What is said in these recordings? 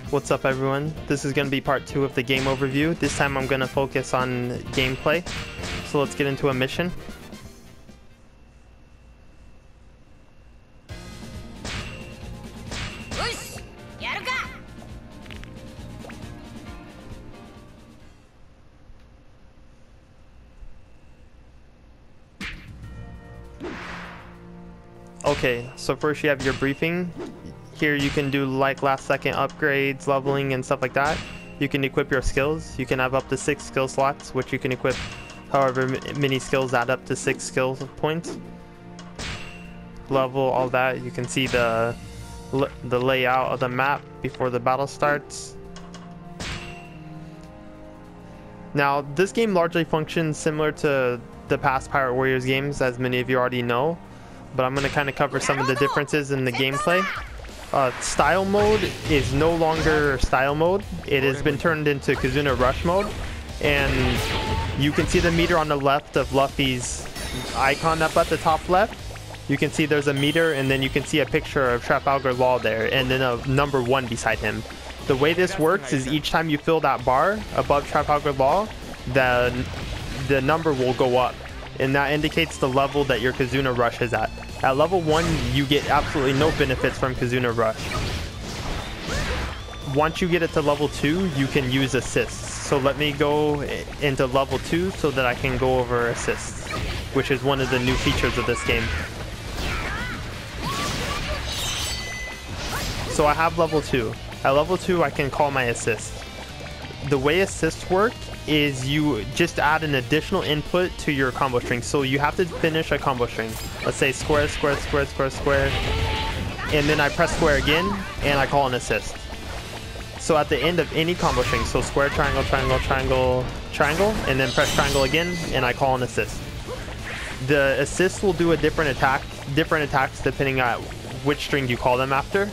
What's up everyone? This is going to be part 2 of the game overview. This time I'm going to focus on gameplay. So let's get into a mission. Okay, so first you have your briefing. Here you can do like last second upgrades, leveling and stuff like that. You can equip your skills. You can have up to 6 skill slots, which you can equip however many skills add up to 6 skill points. Level, all that. You can see the layout of the map before the battle starts. Now, this game largely functions similar to the past Pirate Warriors games, as many of you already know. But I'm going to kind of cover some of the differences in the gameplay. Style mode is no longer style mode. It has been turned into Kizuna Rush mode. And you can see the meter on the left of Luffy's icon up at the top left. You can see there's a meter, and then you can see a picture of Trafalgar Law there, and then a number 1 beside him. The way this works is each time you fill that bar above Trafalgar Law, the number will go up. And that indicates the level that your Kizuna Rush is at. At level 1, you get absolutely no benefits from Kizuna Rush. Once you get it to level 2, you can use assists. So let me go into level 2 so that I can go over assists, which is one of the new features of this game. So I have level 2. At level 2, I can call my assists. The way assists work is you just add an additional input to your combo string. So you have to finish a combo string. Let's say square, square, square, square, square. And then I press square again, and I call an assist. So at the end of any combo string, so square, triangle, triangle, triangle, triangle, and then press triangle again, and I call an assist. The assist will do a different attacks depending on which string you call them after.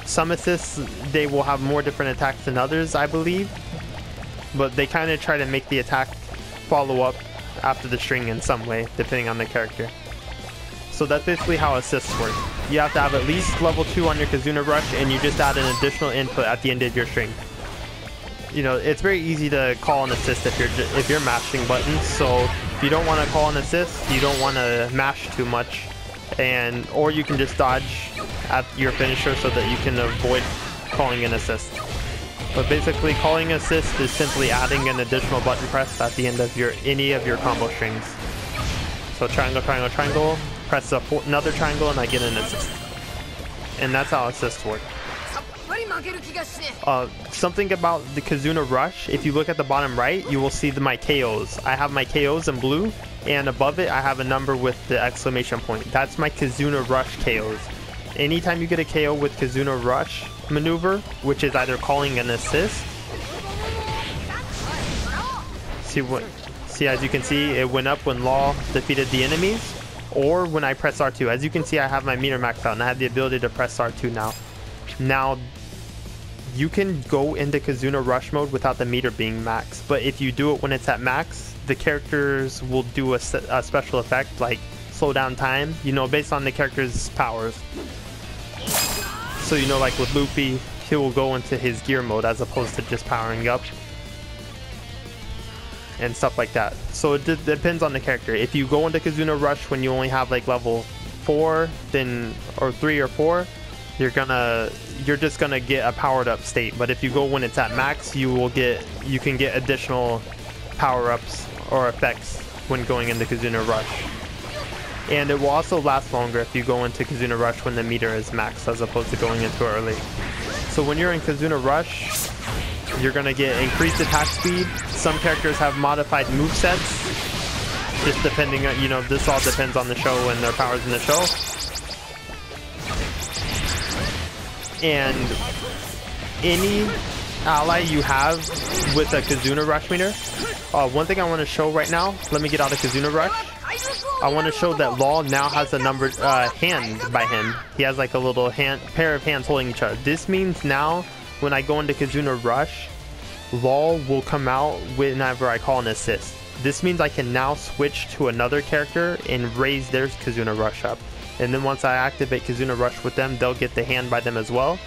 Some assists, they will have more different attacks than others, I believe. But they kind of try to make the attack follow up after the string in some way, depending on the character. So that's basically how assists work. You have to have at least level 2 on your Kizuna Rush, and you just add an additional input at the end of your string. You know, it's very easy to call an assist if you're mashing buttons. So if you don't want to call an assist, you don't want to mash too much, or you can just dodge at your finisher so that you can avoid calling an assist. But basically, calling assist is simply adding an additional button press at the end of any of your combo strings. So triangle, triangle, triangle, press another triangle, and I get an assist. And that's how assists work. Something about the Kizuna Rush, if you look at the bottom right, you will see my KOs. I have my KOs in blue, and above it I have a number with the exclamation point. That's my Kizuna Rush KOs. Anytime you get a KO with Kizuna Rush maneuver, which is either calling an assist. See, as you can see, it went up when Law defeated the enemies, or when I press R2. As you can see, I have my meter maxed out, and I have the ability to press R2 now. Now, you can go into Kizuna Rush mode without the meter being maxed, but if you do it when it's at max, the characters will do a special effect, like slow down time, you know, based on the character's powers. So, you know, like with Luffy, he will go into his gear mode as opposed to just powering up and stuff like that. So it depends on the character. If you go into Kizuna Rush when you only have like level 4, or 3 or 4, you're just gonna get a powered up state. But if you go when it's at max, you can get additional power-ups or effects when going into Kizuna Rush. And it will also last longer if you go into Kizuna Rush when the meter is maxed as opposed to going into it early. So when you're in Kizuna Rush, you're going to get increased attack speed. Some characters have modified movesets, just depending on, you know, this all depends on the show and their powers in the show. And any ally you have with a Kizuna Rush meter, one thing I want to show right now, let me get out of Kizuna Rush. I want to show that Law now has a numbered hand by him. He has like a little pair of hands holding each other. This means now when I go into Kizuna Rush, Law will come out whenever I call an assist. This means I can now switch to another character and raise their Kizuna Rush up. And then once I activate Kizuna Rush with them, they'll get the hand by them as well.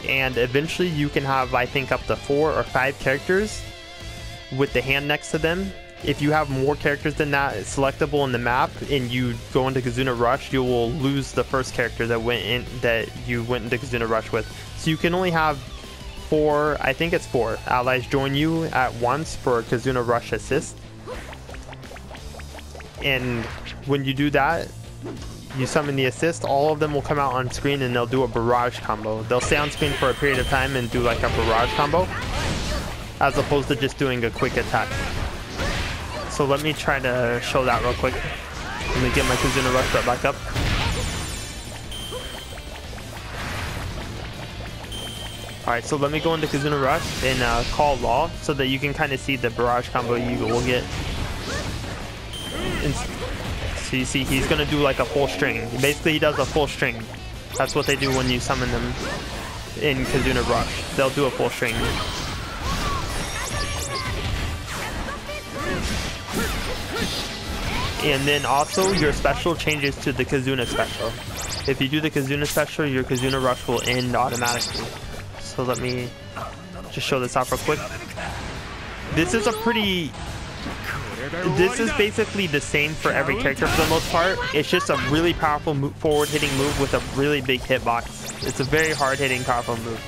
And eventually you can have, I think, up to 4 or 5 characters with the hand next to them. If you have more characters than that selectable in the map and you go into Kizuna Rush, you will lose the first character that you went into Kizuna Rush with. So you can only have 4, I think it's 4 allies join you at once for Kizuna Rush assist. And when you do that, you summon the assist, all of them will come out on screen and they'll do a barrage combo. They'll stay on screen for a period of time and do like a barrage combo, as opposed to just doing a quick attack. So let me try to show that real quick. Let me get my Kizuna Rush brought back up. Alright, so let me go into Kizuna Rush and call Law so that you can kind of see the barrage combo you will get. And so you see he's going to do like a full string. Basically he does a full string. That's what they do when you summon them in Kizuna Rush. They'll do a full string. And then also your special changes to the Kizuna special. If you do the Kizuna special, your Kizuna Rush will end automatically. So let me just show this off real quick. This is basically the same for every character for the most part. It's just a really powerful forward hitting move with a really big hitbox. It's a very hard hitting powerful move.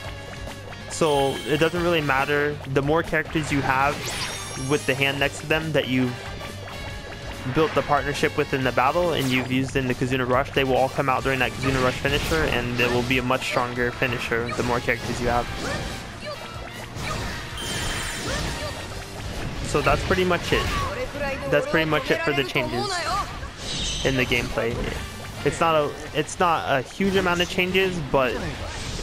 So it doesn't really matter. The more characters you have with the hand next to them that you've built the partnership with in the battle and you've used in the Kizuna Rush, they will all come out during that Kizuna Rush finisher, and it will be a much stronger finisher the more characters you have. So that's pretty much it. That's pretty much it for the changes in the gameplay. It's not a huge amount of changes, but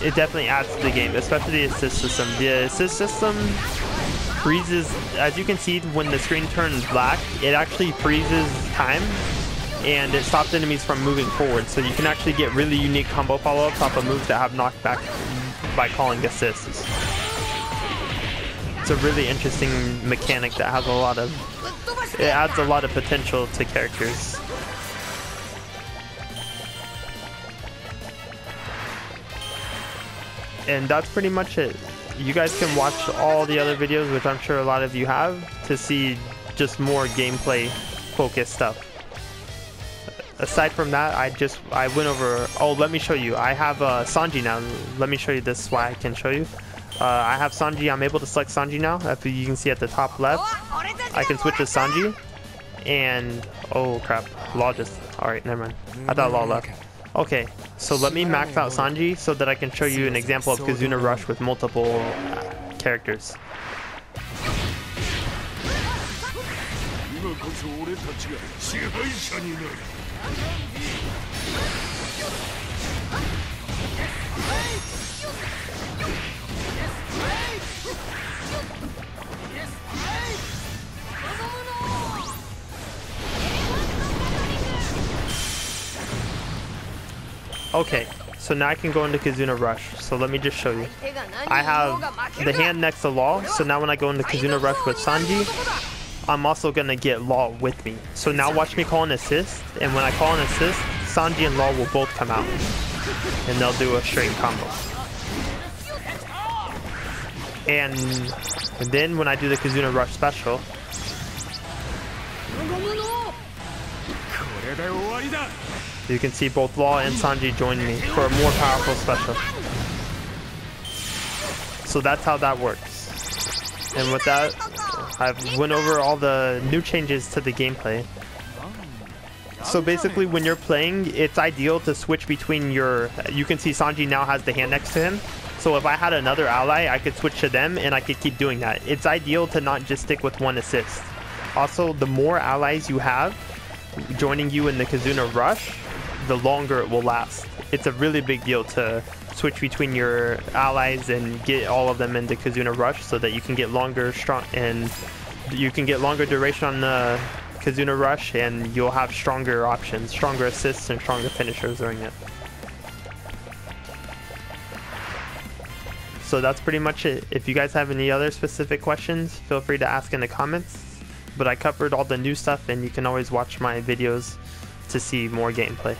it definitely adds to the game, especially the assist system. The assist system freezes, as you can see, when the screen turns black, it actually freezes time and it stops enemies from moving forward. So you can actually get really unique combo follow-ups off of moves that have knockback by calling assists. It's a really interesting mechanic that has it adds a lot of potential to characters. And that's pretty much it. You guys can watch all the other videos, which I'm sure a lot of you have, to see just more gameplay focused stuff. Aside from that, I went over, oh, let me show you. I have Sanji now. Let me show you this, why I can show you. I have Sanji. I'm able to select Sanji now. If you can see at the top left, I can switch to Sanji. And, oh crap, Law just, alright, never mind. I thought Law left. Okay, so let me max out Sanji so that I can show you an example of Kizuna Rush with multiple characters. Okay, so now I can go into Kizuna Rush. So let me just show you. I have the hand next to Law, so now when I go into Kizuna Rush with Sanji, I'm also gonna get Law with me. So now watch me call an assist, and when I call an assist, Sanji and Law will both come out, and they'll do a string combo. And then when I do the Kizuna Rush special, you can see both Law and Sanji join me for a more powerful special. So that's how that works. And with that, I've went over all the new changes to the gameplay. So basically when you're playing, it's ideal to switch between you can see Sanji now has the hand next to him. So if I had another ally, I could switch to them and I could keep doing that. It's ideal to not just stick with one assist. Also, the more allies you have joining you in the Kizuna Rush, the longer it will last. It's a really big deal to switch between your allies and get all of them into Kizuna Rush so that you can get longer duration on the Kizuna Rush, and you'll have stronger options, stronger assists and stronger finishers during it. So that's pretty much it. If you guys have any other specific questions, feel free to ask in the comments. But I covered all the new stuff, and you can always watch my videos to see more gameplay.